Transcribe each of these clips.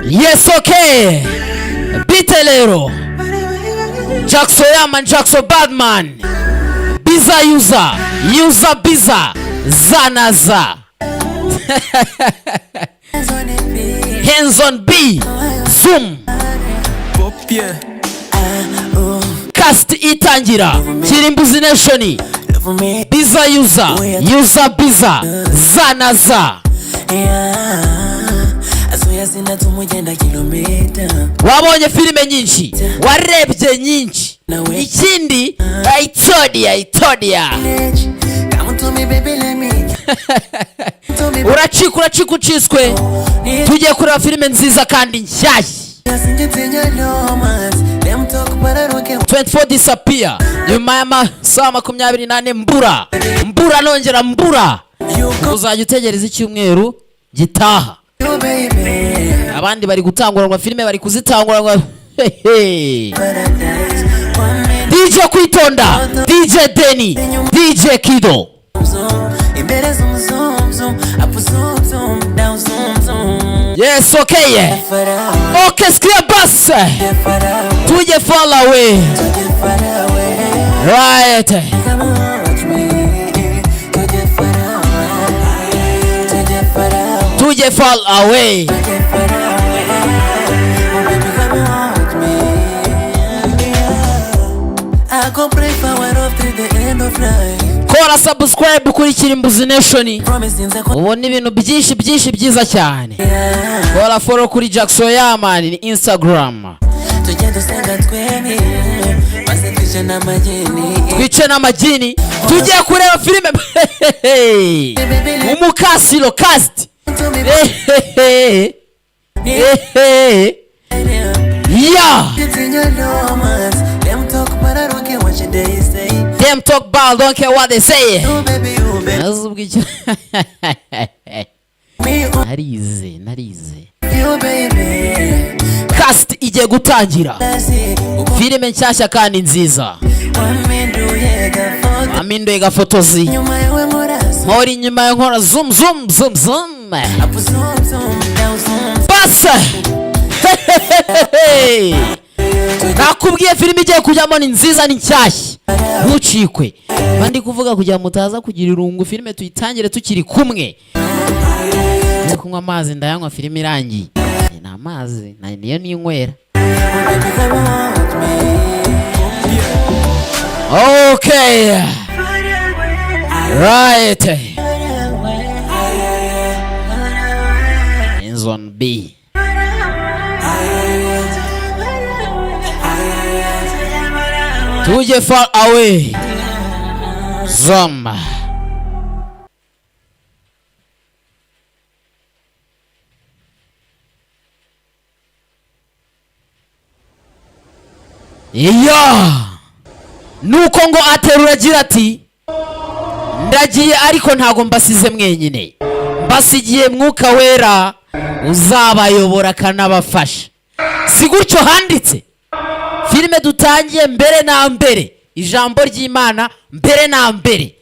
Yes, okay. Bitelero. Jackson Yaman, Jackson Badman. Biza user. User Biza. Zanaza. Hands on B. Zoom. Cast itangira. Kirimbuzi Nation. Biza user. User Biza. Zanaza. Wabonye filime nyinshi, warebye nyinshi, ikindi aitodia uracika uciswe. Tugiye kureba filime nziza kandi nshyashya. 24 disappear nyuma y'amasaha 28 mbura nongera mbura. Uzajya utegereza icyumweru gitaha. Abandi bari gutanguranwa filime, bari kuzitanguranwa. DJ Kwitonda, DJ Denny, DJ Kido. Yes, okay. Okay, skia bass. Tuje fall away. Right. Tuje fall away. Kora subscribe kuri Kirimbuzi Nation. Ubona ibintu byinshi byiza cyane. Kora follow kuri Jackson Yaman ni Instagram. Twice n'amagini. Tugiye kureba filime. Umukasiro cast. Yeah. Them talk ball, don't care what they say. Narize. Cast igiye gutangira. Filime nshyashya kandi nziza. Amindo yega fotozi. Hori nyuma ya nkora zoom. Basa. Nakubwiye filime igiye kujyamo ni nziza, ni nshyashya. Ntucikwe. Bandi kuvuga kugira mutaza kugira irungu filime tuyitangire tukiri kumwe. Kunywa amazi ndayanywa filime irangiye. Ni amazi niyo ninywera. Okay. Right. Hands on B. Tuje far away. Zoom. Nuko ngo aterura agira ati ndagiye ariko ntago mbasize mwenyine, mbasigiye Mwuka Wera uzabayobora kanabafasha. Si gutyo handitse. Filime dutangiye mbere na mbere ijambo ry'Imana mbere na mbere.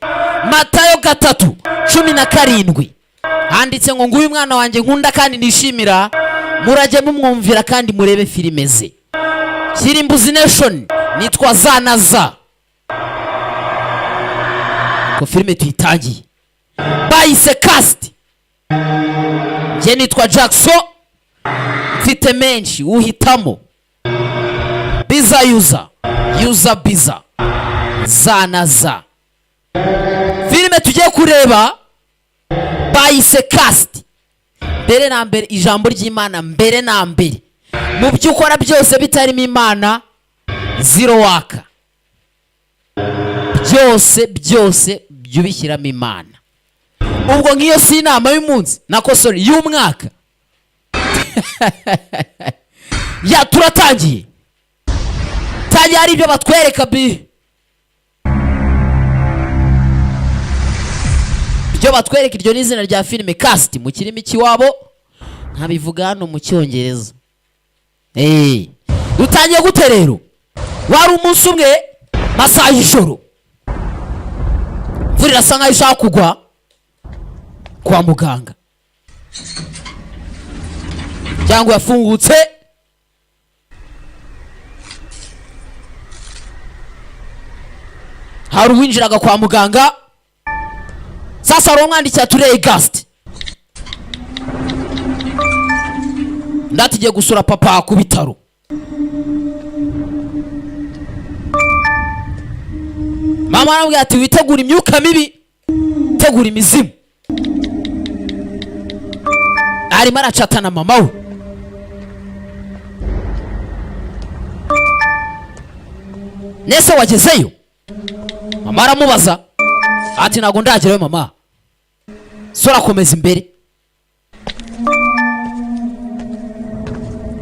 Matayo 3:17 handitse ngo nguyu mwana wanjye nkunda kandi nishimira, murajye mumwumvira kandi murebe filime ze. Kirimbuzi Nation nitwa Zanaza. Ko filime tuyitangiye bayise cast. Je nitwa Jackson, mfite menshi uhitamo. Biza user Biza Zanaza. Filime tugiye kureba bayise cast. Mbere na mbere ijambo ry'Imana mbere na mbere. Mu byo ukora byose bitarimo Imana zero waka. Byose byubishyiramo Imana. Ubwo ngiyo si inama y'umunsi y'umwaka. Ya turatangiye. Tangiye ari byo batwereka bi. Byo batwereka iryo n'izina rya filime cast mu kirimi kiwabo nkabivuga hano mu Cyongereza. Dutangiye gute rero? Wari umunsi umwe masaha y'ijoro. Vurira sanga ishaka kugwa kwa muganga. umuryango yafungutse, hari uwinjiraga kwa muganga. Sasa hari umwandikira tureye gasiti, ndatigiye gusura papa ku bitaro. Mama aramubwira ati witegura imyuka mibi, tegura imizimu. Arimo aracatana mama we. Nese wagezeyo? Mama aramubaza ati ntago ndagerayo mama. Sora komeza imbere.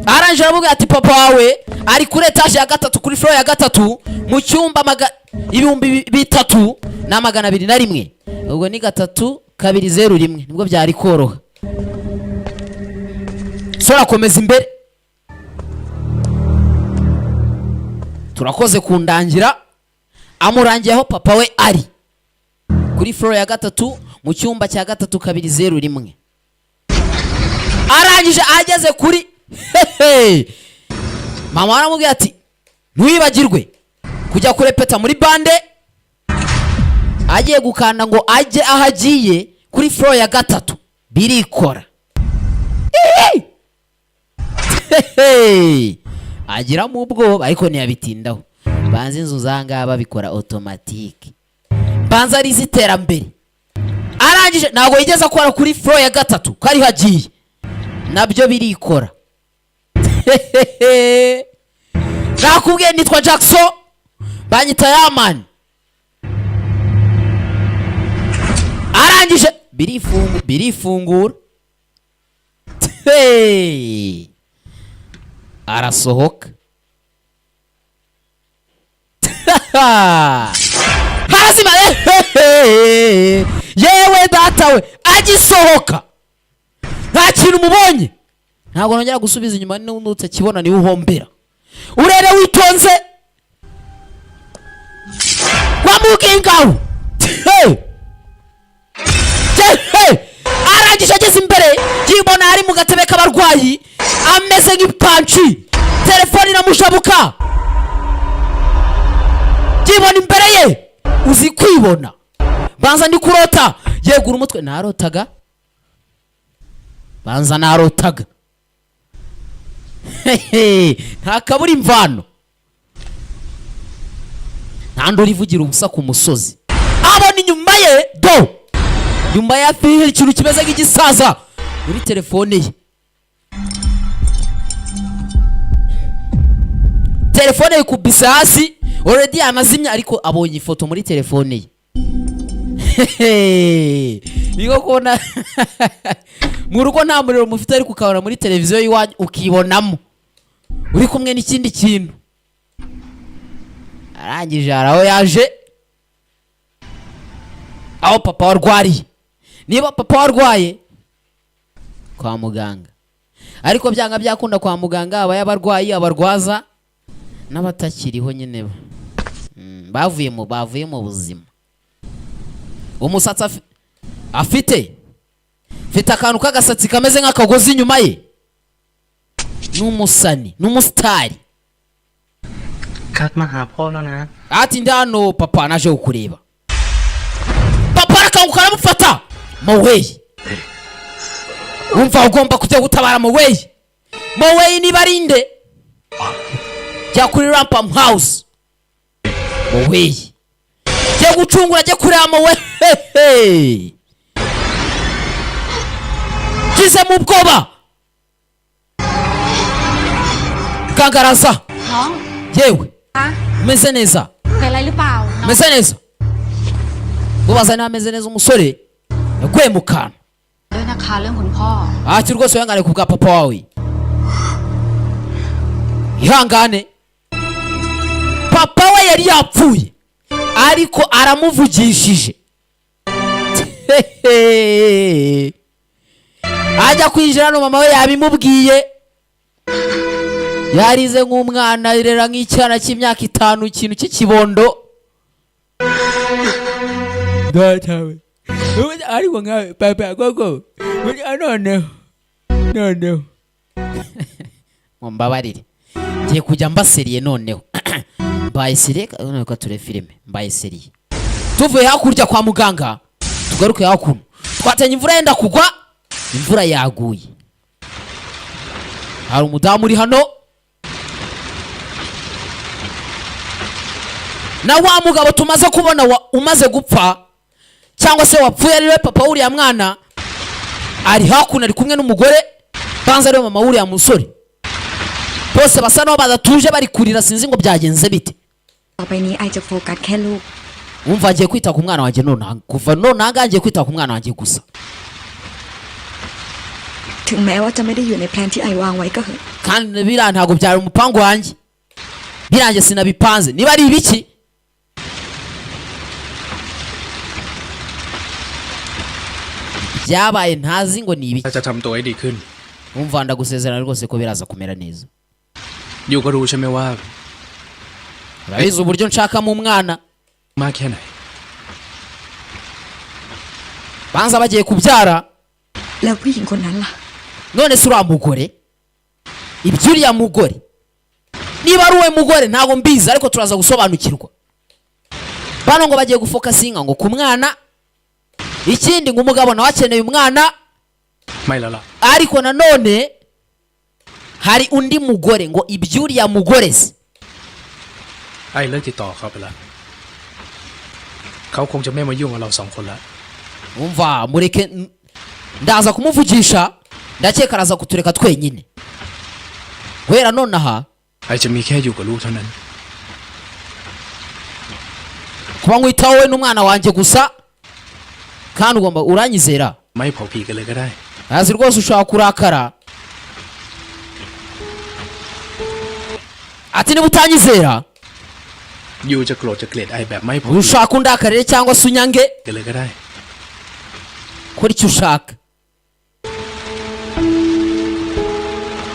Aranje aramubwira ati papa wawe ari kuri etage ya gatatu, kuri floor ya gatatu, mu cyumba 3,201. Ubwo ni 3,201 nibwo byari koroha. Sora komeza imbere. Turakoze kundangira. Amurangiye aho papa we ari kuri floor ya gatatu mu cyumba cya 3,201. Arangije ageze kuri mama aramubwira ati ntiwibagirwe kujya kurepeta muri bande. Agiye gukanda ngo ajye aho agiye kuri floor ya gatatu, birikora. Agira mu bwoba ariko ntiyabitindaho. Banza inzu zanga babikora automatique, banza ari ziterambere. Arangije ntago yigeze akora kuri floor ya gatatu kari hagiye, nabyo birikora. Nakubwiye nitwa Jackson, banyita Yaman. Arangije birifungura. Arasohoka. Harazima yewe data we agisohoka nta kintu mubonye, ntabwo nongera gusubiza inyuma. N'utse kibona niwe uhombera. Urere witonze wamugingaho. Arangije ageze imbere yibona ari mu gatebe k'abarwayi ameze nk'ipanci, telefone iramushabuka. Yibona imbere ye, uzi kwibona. Banza ndi kurota. Yegura umutwe. Narotaga. Banza narotaga. Nta kabura imvano. Ntandura ivugira ubusa ku musozi. Abona inyuma ye do. Nyuma ya fihe ikintu kimeze nk'igisaza muri telefone ye. Telefone ikubise hasi. Already anazimya ariko abonye ifoto muri telefone ye. Niko kona mu rugo nta muriro mufite ariko ukabona muri televiziyo yiwanyu ukibonamo uri kumwe n'ikindi kintu. Arangije araho yaje aho papa warwariye. Niba papa warwaye kwa muganga, ariko byanga byakunda kwa muganga aba y'abarwayi, abarwaza n'abatakiriho nyine bavuye mu buzima. Umusatsi afite akantu k'agasatsi kameze nk'akagozi inyuma ye. N'umusani, n'umusitari. Katma polo na. Ati ndano papa naje kukureba. Papa arakanguka aramufata. Mowey. Umva ugomba kujya gutabara Mowey. Mowey ni barinde. Jya kuri Rampam House. Mowey. Jya gucungura, jya kureba Mowey. Kize mu bwoba. Kangaraza. Yewe. Meze neza. Meze neza. Ubaza na meze neza umusore. Yaguye mu kantu. Ati rwose yangane kubwa papa wawe. Ihangane. Papa we yari yapfuye ariko aramuvugishije. Ajya kwinjira no mama we yabimubwiye. Yarize nk'umwana irera nk'icyana cy'imyaka 5 ikintu cy'ikibondo. Datawe. Ariko nka papa gogo. Noneho. mumbabarire ngiye kujya mbaseriye noneho mbaye seriye ko ture filime mbaye seriye tuvuye hakurya kwa muganga tugaruke hakuno twatanye imvura yenda kugwa imvura yaguye hari umudamu uri hano na wa mugabo tumaze kubona umaze gupfa cyangwa se wapfuye ari we papa wuriya mwana ari hakuno ari kumwe n'umugore banza ari we mama wuriya musore bose basa naho badatuje bari kurira sinzi ngo byagenze bite umva agiye kwita ku mwana wanjye none kuva none agiye kwita ku mwana wanjye gusa kandi biriya ntabwo byari umupangu wanjye biranjye sinabipanze niba ari ibiki byabaye ntazi ngo ni ibiki umva ndagusezerana rwose ko biraza kumera neza urabizi uburyo nshakamo umwana banza bagiye kubyara none se uriya mugore iby'uriya mugore niba ari uwe mugore ntabwo mbizi ariko turaza gusobanukirwa bano ngo bagiye gufokasinga ngo ku mwana ikindi ngo umugabo nawe akeneye umwana ariko nanone hari undi mugore ngo iby'uriya mugore se umva mureke ndaza kumuvugisha ndakeka araza kutureka twenyine guhera none aha kuba nkwitaho wowe n'umwana wanjye gusa kandi ugomba uranyizera azi rwose ushobora kurakara ati niba utanyizera ushaka undakarire cyangwa se unyange kora icyo ushaka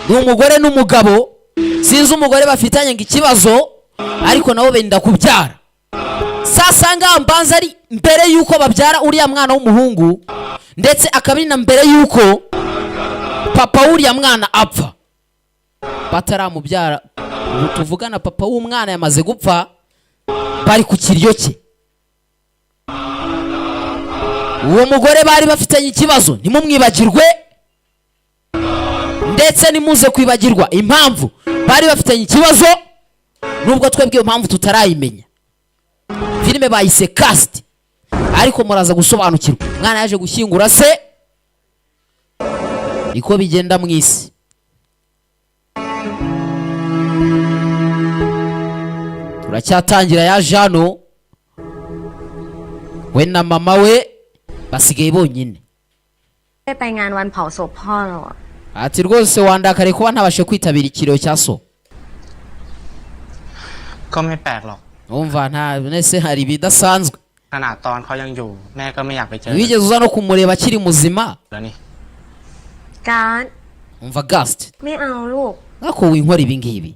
ni umugore n'umugabo sinzi umugore bafitanye ngo ikibazo ariko nabo benda kubyara sasa ngaha mbanza ari mbere yuko babyara uriya mwana w'umuhungu ndetse akaba na mbere yuko papa w'uriya mwana apfa bataramubyara tuvugana papa w'umwana yamaze gupfa bari ku kiryo cye uwo mugore bari bafitanye ikibazo ntimumwibagirwe ndetse nimuze kwibagirwa impamvu bari bafitanye ikibazo nubwo twebwe iyo mpamvu tutarayimenya filime bayise cast ariko muraza gusobanukirwa mwana yaje gushyingura se niko bigenda mu isi turacyatangira ya Jano we na mama we basigaye bonyine ati rwose wandakare kuba ntabashe kwitabira ikiriyo cya so umva nta nese hari bidasanzwe wigeze uza no kumureba akiri muzima umva Gast ako winkora ibi ngibi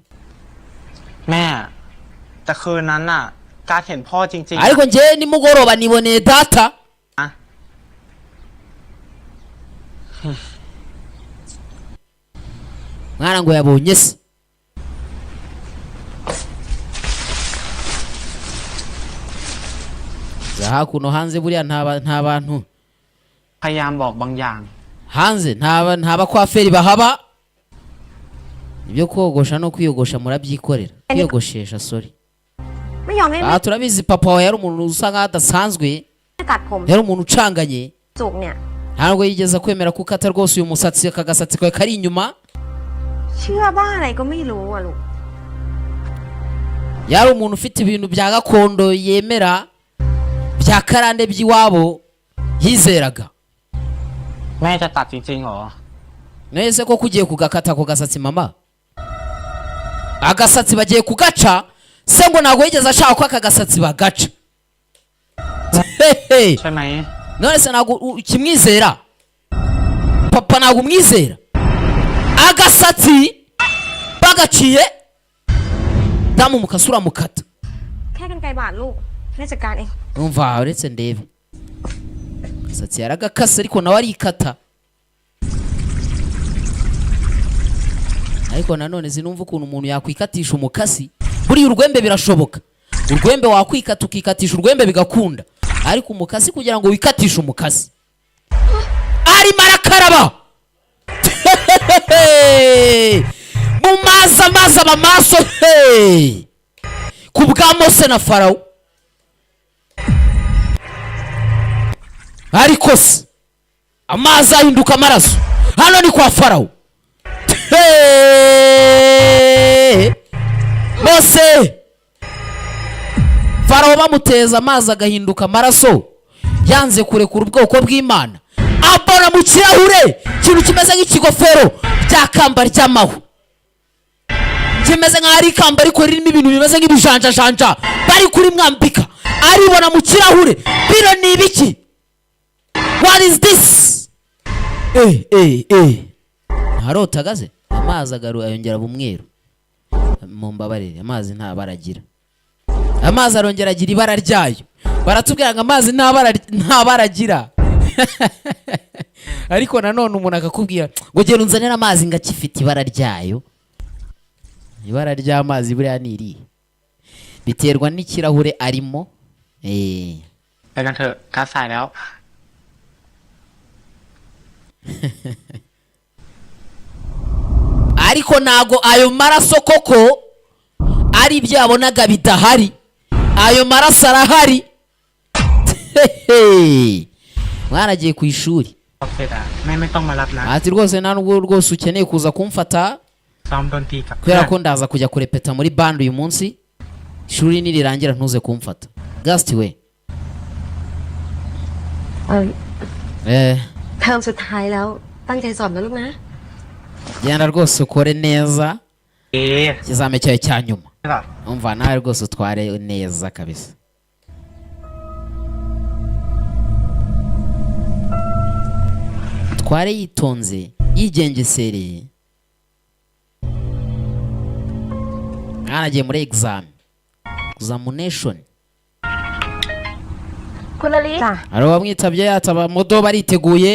ariko njyewe nimugoroba niboneye data mwana ngo yabonye se hakuno hanze buriya nta bantu hanze nta bakwaferi bahaba ibyo kogosha no kwiyogosha murabyikorera kwiyogoshesha sorry turabizi papa wawe yari umuntu usa nkaho adasanzwe yari umuntu ucanganye ntabwo yigeze kwemera kukata rwose uyu musatsi akagasatsi kawe kari inyuma yari umuntu ufite ibintu bya gakondo yemera bya karande by'iwabo yizeraga nese ko kugiye kugakata ako gasatsi mama agasatsi bagiye kugaca se ngo ntabwo yigeze ashaka ko aka gasatsi bagaca none se ntabwo ukimwizera papa ntabwo umwizera agasatsi bagaciye damu mukasura mukata umva uretse ndebe agasatsi yaragakase ariko nawe arikata ariko nanone sinumva ukuntu umuntu yakwikatisha umukasi. Buri urwembe birashoboka, urwembe wakwikata ukikatisha urwembe bigakunda, ariko umukasi kugira ngo wikatishe umukasi ari marakaraba mu mazi abamaso ku bwa Mose na Farawo. Ariko se amazi ahinduka amaraso hano ni kwa Farawo. Mose Farawo bamuteza amazi agahinduka amaraso, yanze kurekura ubwoko bw'Imana, abona mu kirahure ikintu kimeze nk'ikigofero cya kamba ry'amahu, kimeze nk'ari ikamba ariko ririmo ibintu bimeze nk'ibijanjajanja bari kuri mwambika, aribona mu kirahure. Biro ni ibiki? What is this? Ntarotagaze amazi agaru ayongera bumweru. Mumbabarire, amazi nta baragira, amazi arongera agira ibara ryayo. Baratubwira ngo amazi nta baragira ariko nanone umuntu akakubwira ngo genda unzanira amazi ngakifite ibara ryayo. Ibara ry'amazi buriya ni iri, biterwa n'ikirahure arimo. ไปกันเถอะก๊าซสายแล้ว ariko nago ayo maraso koko ari ibyo yabonaga bidahari, ayo maraso arahari. Mwana agiye ku ishuri, เสร็จอ่ะไม่ต้องมารับนะ ati rwose nta nubwo rwose ukeneye kuza kumfata ซ้อมดนตรีกับ kubera ko ndaza kujya kurepeta muri band uyu munsi, ishuri nirirangira ntuze kumfata. Gasti we เทอมสุดท้ายแล้วตั้งใจสอบนะลูกนะ genda rwose ukore neza เอ๊ะ ikizame cyawe cya nyuma. ใช่ป่ะ Umva nawe rwose utware neza kabisa. Tware yitonze yigengesereye. Mwana agiye muri examination. คุณอลิ จ้ะ Hari uwamwitabye yataba modo bariteguye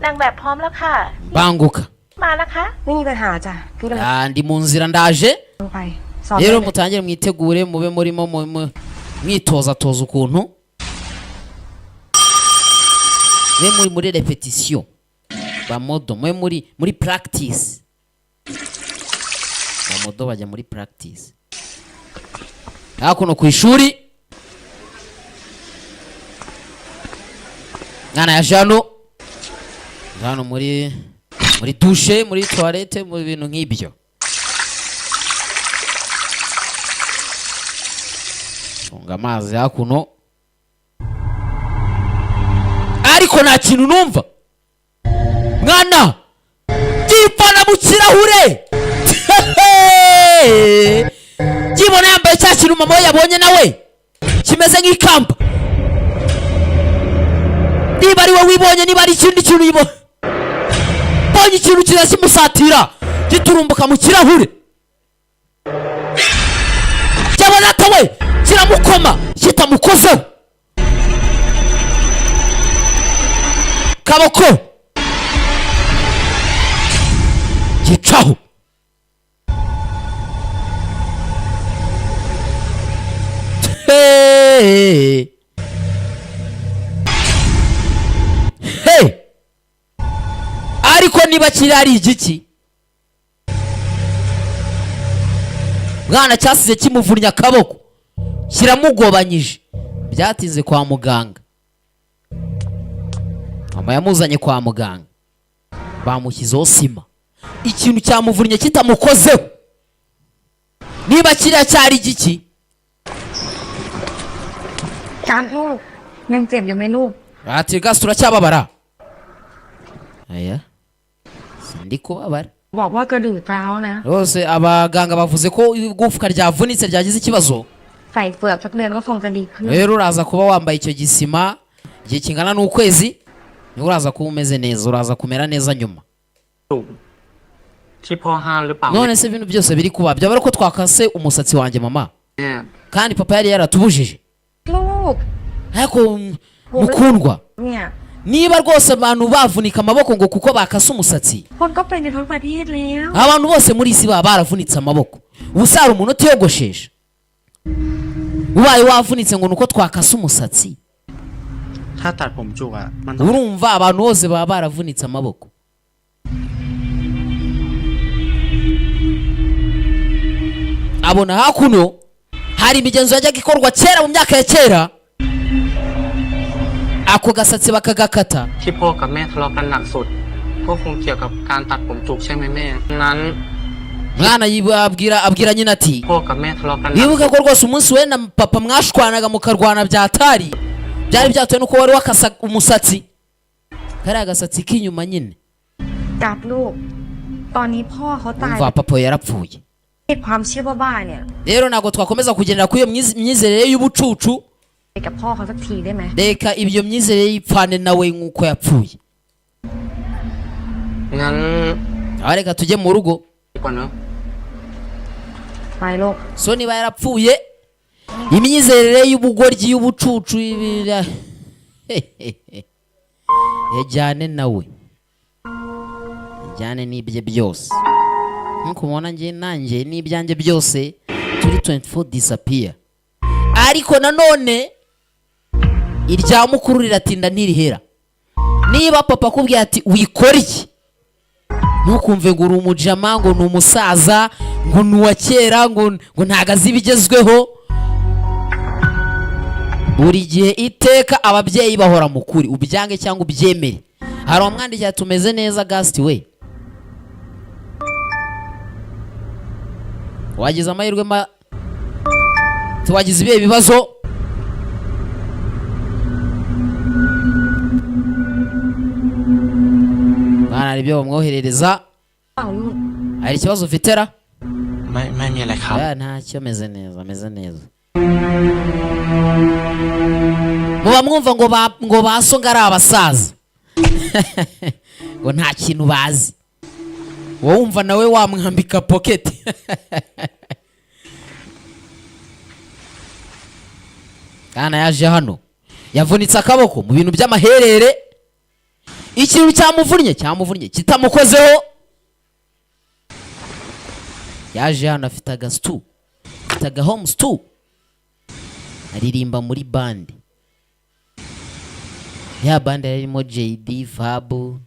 นางแบบพร้อมแล้วค่ะ banguka. มานะคะ ไม่มีปัญหาจ้ะพี่กำลัง Ndi mu nzira ndaje. ลงไปสอบได้ Rero เลย mutangire mwitegure mube murimo mwitoza toza ukuntu. We muri repetition. Ba modo muri practice. Ba modo bajya muri practice. Hakuno ku ishuri. Ngana ya Jano muri douche, muri toilette, mu bintu nk'ibyo. Funga amazi hakuno. Ariko nta kintu numva. Mwana gipana mu kirahure. Gibona yambaye cya kintu mama we yabonye nawe kimeze nk'ikamba. Niba ari we wibonye, niba ari ikindi kintu yibonye, bonye ikintu kirakimusatira giturumbuka mu kirahure, cyabona atawe kiramukoma kitamukozeho kaboko gicaho. Ariko niba kiri ari igiki, mwana cyasize kimuvunya akaboko kiramugobanyije, byatinze kwa muganga. Mama yamuzanye kwa muganga, bamushyizeho sima, ikintu cyamuvunnye kitamukozeho. Niba kiriya cyari igiki, การพูดยังเจ็บอยู่ไหมลูก ati gasi turacyababara. Aya sindi kubabara. บอกว่ากระดูกร้าวนะ Rose abaganga bavuze ko igufwa ryavunitse ryagize ikibazo. ใส่เฟือกสักเดือนก็คงจะดีขึ้น Rero uraza kuba wambaye icyo gisima igihe kingana n'ukwezi, niho uraza kuba umeze neza, uraza kumera neza nyuma. ที่พ่อห้ามหรือเปล่า None se ibintu byose biri kuba byaba ari ko twakase umusatsi wanjye mama, เนี่ย kandi papa yari yaratubujije. ลูก Ariko mukundwa, เนี่ย niba rwose abantu bavunika amaboko ngo kuko bakase umusatsi คนก็เป็นในทั้งประเทศแล้ว abantu bose muri isi baba baravunitse amaboko ubusa hari umuntu utiyogoshesha ubaye wavunitse ngo nuko twakase umusatsi ถ้าตัดผมจุกอ่ะมัน urumva abantu bose baba baravunitse amaboko abona hakuno hari imigenzo yajyaga ikorwa kera mu myaka ya kera ako gasatsi bakagakata ที่พ่อกับแม่ทะเลาะกันหนักสุดก็คงเกี่ยวกับการตัดผมจุกใช่ไหมแม่นั้น mwana abwira nyina ati พ่อกับแม่ทะเลาะกันหนัก wibuke ko rwose umunsi we na papa mwashwanaga mukarwana byatari byari byatewe nuko wari wakasa umusatsi kariya gasatsi k'inyuma nyine กับลูก ตอนนี้พ่อเขาตาย umva papa yarapfuye ความเชื่อบ้าๆเนี่ย rero ntabwo twakomeza kugendera kuri iyo myizerere y'ubucucu ไปกับพ่อเขาสักทีได้ไหม reka ibyo myizerere y'ipfane nawe nk'uko yapfuye งั้น aho reka tujye mu rugo ดีกว่าเนอะ ไปลูก so niba yarapfuye imyizerere y'ubugoryi y'ubucucu yajyane nawe yajyane n'ibye byose nk'uko mubona njye nanjye n'ibyanjye byose turi 24 disappear ariko nanone irya mukuru riratinda ntirihera niba papa akubwiye ati wikora iki ntukumve ngo uri umujama ngo ni umusaza ngo ni uwa kera ngo ntago azi ibigezweho buri gihe iteka ababyeyi bahora mu kuri ubyange cyangwa ubyemere hari umwandikira tumeze neza gasti we wagize amahirwe wagize ibihe bibazo bana ari byo bamwoherereza เปล่าลูก hari ikibazo ufite ra ไม่มีอะไรครับ ntacyo ameze neza muba mwumva ngo baso ngo ari abasaza ngo nta kintu bazi wowe wumva nawe wamwambika pocket kana yaje hano yavunitse akaboko mu bintu by'amaherere ikintu cyamuvunnye kitamukozeho yaje hano afite agastu afite aga home stew aririmba muri band ya band yarimo JD Fabu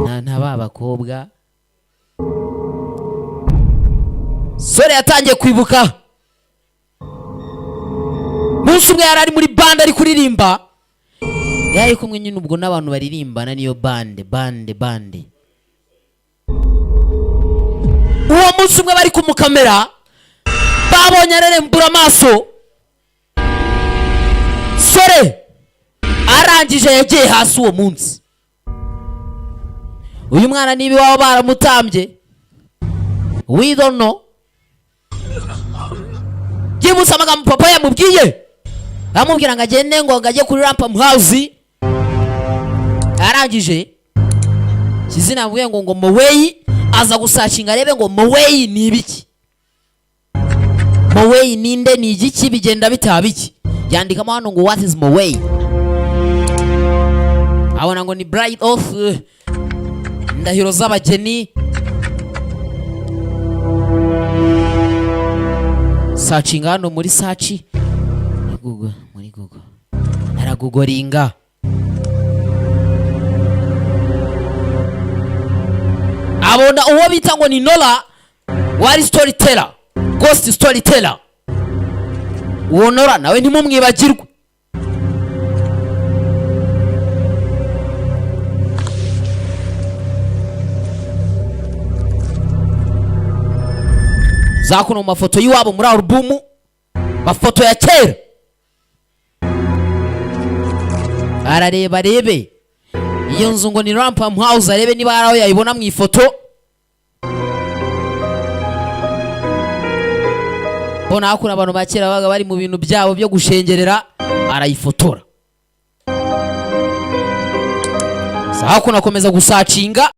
na babakobwa sore yatangiye kwibuka munsi umwe yari muri band ari kuririmba yari kumwe nyine ubwo n'abantu baririmbana niyo band uwo munsi umwe bari kumukamera babonye arerembura amaso sore arangije yagiye hasi uwo munsi uyu mwana niba iwabo baramutambye we don't know byibutsa amagambo papa yamubwiye amubwira ngo agende ngo ajye kuri Rampam House arangije kizina mvuye ngo Moway aza gusacinga arebe ngo Moway ni ibiki Moway ninde ni igiki bigenda bitaba iki yandikamo hano ngo what is Moway abona ngo ni Bright of ndahiro z'abageni searching hano muri search muri Google aragugoringa abona uwo bita ngo ni Nora wari storyteller ghost storyteller uwo Nora nawe ntimumwibagirwe zakuno mafoto yiwabo muri album mafoto ya kera arareba iyo nzu ngo ni Rampam House arebe niba araho yayibona mu ifoto bona hakuna abantu bakera baga bari mu bintu byabo byo gushengerera arayifotora hakuna komeza gusacinga